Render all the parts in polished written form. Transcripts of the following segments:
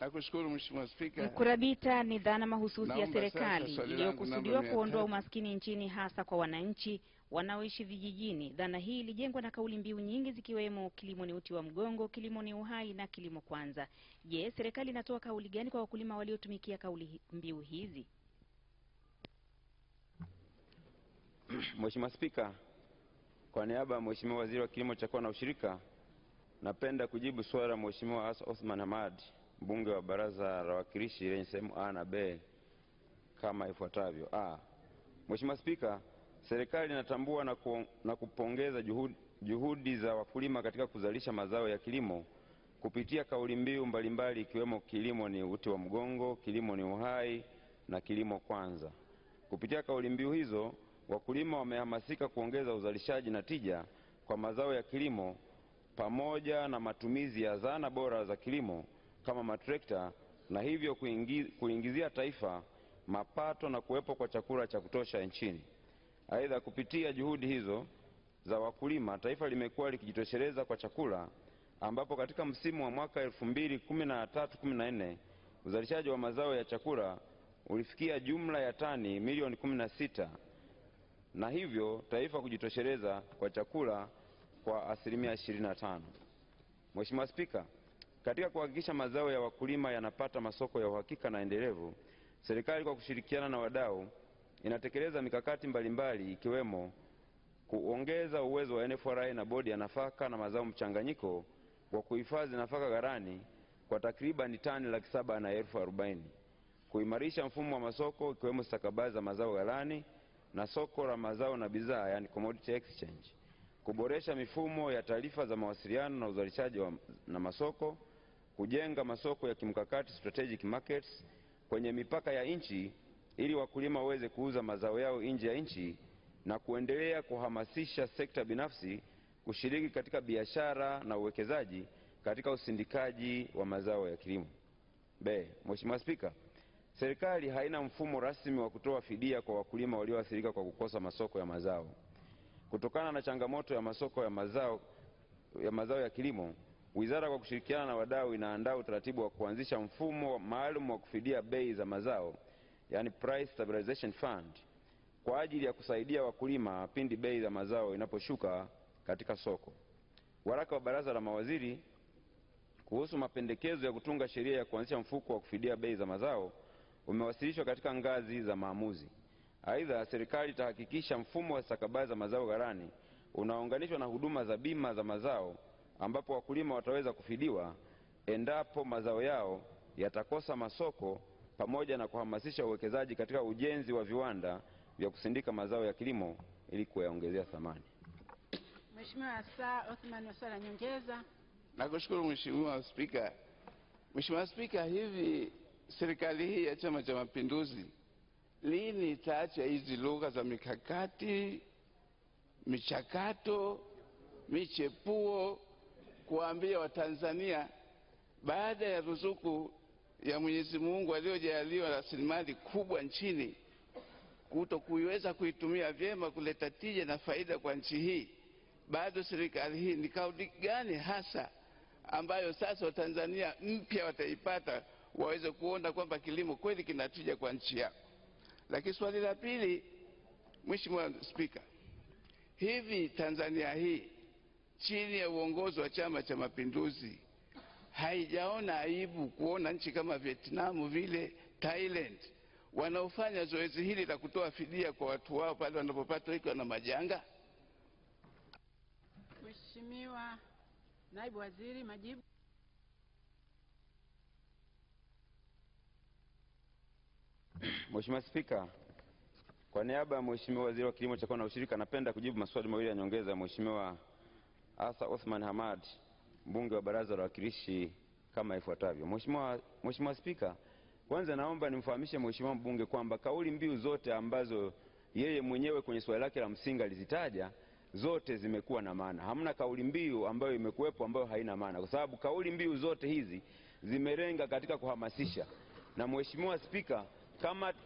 Nakushukuru Mheshimiwa Spika. Mkurabita ni dhana mahususi ya serikali iliyokusudiwa kuondoa umaskini nchini, hasa kwa wananchi wanaoishi vijijini. Dhana hii ilijengwa na kauli mbiu nyingi zikiwemo kilimo ni uti wa mgongo, kilimo ni uhai na kilimo kwanza. Je, serikali inatoa kauli gani kwa wakulima waliotumikia kauli mbiu hizi? Mheshimiwa Spika, kwa niaba ya Mheshimiwa Waziri wa Kilimo, Chakula na Ushirika, napenda kujibu swali la Mheshimiwa Asa Othman Hamad, mbunge wa Baraza la Wawakilishi lenye sehemu A na B kama ifuatavyo. A. Mheshimiwa Spika, serikali inatambua na kupongeza juhudi za wakulima katika kuzalisha mazao ya kilimo kupitia kauli mbiu mbalimbali ikiwemo kilimo ni uti wa mgongo, kilimo ni uhai na kilimo kwanza. Kupitia kauli mbiu hizo, wakulima wamehamasika kuongeza uzalishaji na tija kwa mazao ya kilimo pamoja na matumizi ya zana bora za kilimo kama matrekta, na hivyo kuingizia taifa mapato na kuwepo kwa chakula cha kutosha nchini. Aidha, kupitia juhudi hizo za wakulima, taifa limekuwa likijitosheleza kwa chakula, ambapo katika msimu wa mwaka 2013-14 uzalishaji wa mazao ya chakula ulifikia jumla ya tani milioni 16, na hivyo taifa kujitosheleza kwa chakula kwa asilimia 25. Mheshimiwa Spika, katika kuhakikisha mazao ya wakulima yanapata masoko ya uhakika na endelevu, serikali kwa kushirikiana na wadau inatekeleza mikakati mbalimbali ikiwemo kuongeza uwezo wa NFRA na bodi ya nafaka na mazao mchanganyiko kwa kuhifadhi nafaka ghalani kwa takriban tani 740,000, kuimarisha mfumo wa masoko ikiwemo stakabadhi za mazao ghalani na soko la mazao na bidhaa, yani commodity exchange, kuboresha mifumo ya taarifa za mawasiliano na uzalishaji na masoko, kujenga masoko ya kimkakati strategic markets kwenye mipaka ya nchi ili wakulima waweze kuuza mazao yao nje ya nchi, na kuendelea kuhamasisha sekta binafsi kushiriki katika biashara na uwekezaji katika usindikaji wa mazao ya kilimo. B. Mheshimiwa Spika, serikali haina mfumo rasmi wa kutoa fidia kwa wakulima walioathirika kwa kukosa masoko ya mazao. Kutokana na changamoto ya masoko ya mazao ya kilimo, wizara kwa kushirikiana na wadau inaandaa utaratibu wa kuanzisha mfumo maalum wa kufidia bei za mazao, yani Price Stabilization Fund, kwa ajili ya kusaidia wakulima pindi bei za mazao inaposhuka katika soko. Waraka wa Baraza la Mawaziri kuhusu mapendekezo ya kutunga sheria ya kuanzisha mfuko wa kufidia bei za mazao umewasilishwa katika ngazi za maamuzi. Aidha, serikali itahakikisha mfumo wa stakabadhi za mazao ghalani unaunganishwa na huduma za bima za mazao, ambapo wakulima wataweza kufidiwa endapo mazao yao yatakosa masoko, pamoja na kuhamasisha uwekezaji katika ujenzi wa viwanda vya kusindika mazao ya kilimo ili kuyaongezea thamani. Mheshimiwa Asa Othman, swali la nyongeza. Nakushukuru Mheshimiwa Spika. Mheshimiwa Spika, hivi serikali hii ya Chama cha Mapinduzi lini itaacha hizi lugha za mikakati, michakato, michepuo kuambia Watanzania baada ya ruzuku ya Mwenyezi Mungu aliyojaliwa rasilimali kubwa nchini kutokuiweza kuitumia vyema kuleta tija na faida kwa nchi hii, bado serikali hii ni kauli gani hasa ambayo sasa Watanzania mpya wataipata waweze kuona kwamba kilimo kweli kinatija kwa nchi yao? Lakini swali la pili, Mheshimiwa Spika, hivi Tanzania hii chini ya uongozi wa Chama cha Mapinduzi haijaona aibu kuona nchi kama Vietnam vile, Thailand, wanaofanya zoezi hili la kutoa fidia kwa watu wao pale wanapopatwa na majanga? Mheshimiwa Naibu Waziri, majibu. Mheshimiwa Spika, kwa niaba ya Mheshimiwa Waziri wa Kilimo, Chakula na Ushirika, napenda kujibu maswali mawili ya nyongeza ya Mheshimiwa Asa Othman Hamad, mbunge wa Baraza la Wawakilishi kama ifuatavyo. Mheshimiwa Spika, kwanza naomba nimfahamishe Mheshimiwa mbunge kwamba kauli mbiu zote ambazo yeye mwenyewe kwenye swali lake la msingi alizitaja zote zimekuwa na maana. Hamna kauli mbiu ambayo imekuwepo ambayo haina maana, kwa sababu kauli mbiu zote hizi zimelenga katika kuhamasisha. Na Mheshimiwa Spika,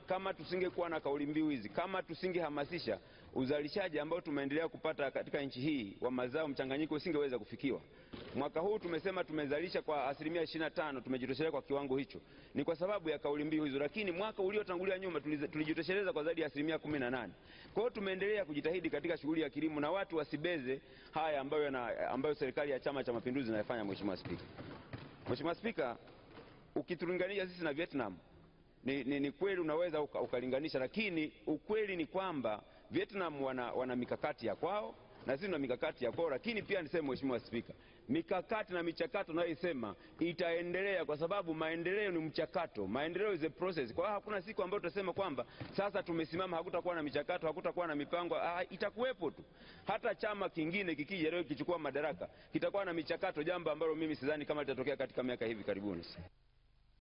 kama tusingekuwa na kauli mbiu hizi, kama tusingehamasisha uzalishaji ambao tumeendelea kupata katika nchi hii wa mazao mchanganyiko, usingeweza kufikiwa. Mwaka huu tumesema tumezalisha kwa 25%, tumejitosheleza kwa kiwango hicho. Ni kwa sababu ya kauli mbiu hizo, lakini mwaka uliotangulia nyuma tulijitosheleza kwa zaidi ya 18%. Kwa hiyo tumeendelea kujitahidi katika shughuli ya kilimo, na watu wasibeze haya ambayo serikali ya Chama cha Mapinduzi inayofanya. Mheshimiwa Spika, ukitulinganisha sisi na Vietnam, ni kweli unaweza ukalinganisha, lakini ukweli ni kwamba Vietnam wana mikakati ya kwao na sisi tuna mikakati ya kwao. Lakini pia niseme Mheshimiwa Spika, mikakati na michakato nayoisema itaendelea, kwa sababu maendeleo ni mchakato. Maendeleo is a process. Kwa hiyo hakuna siku ambayo tutasema kwamba sasa tumesimama, hakutakuwa na michakato, hakutakuwa na mipango. Itakuwepo tu. Hata chama kingine kikija leo kichukua madaraka kitakuwa na michakato, jambo ambalo mimi sidhani kama litatokea katika miaka hivi karibuni.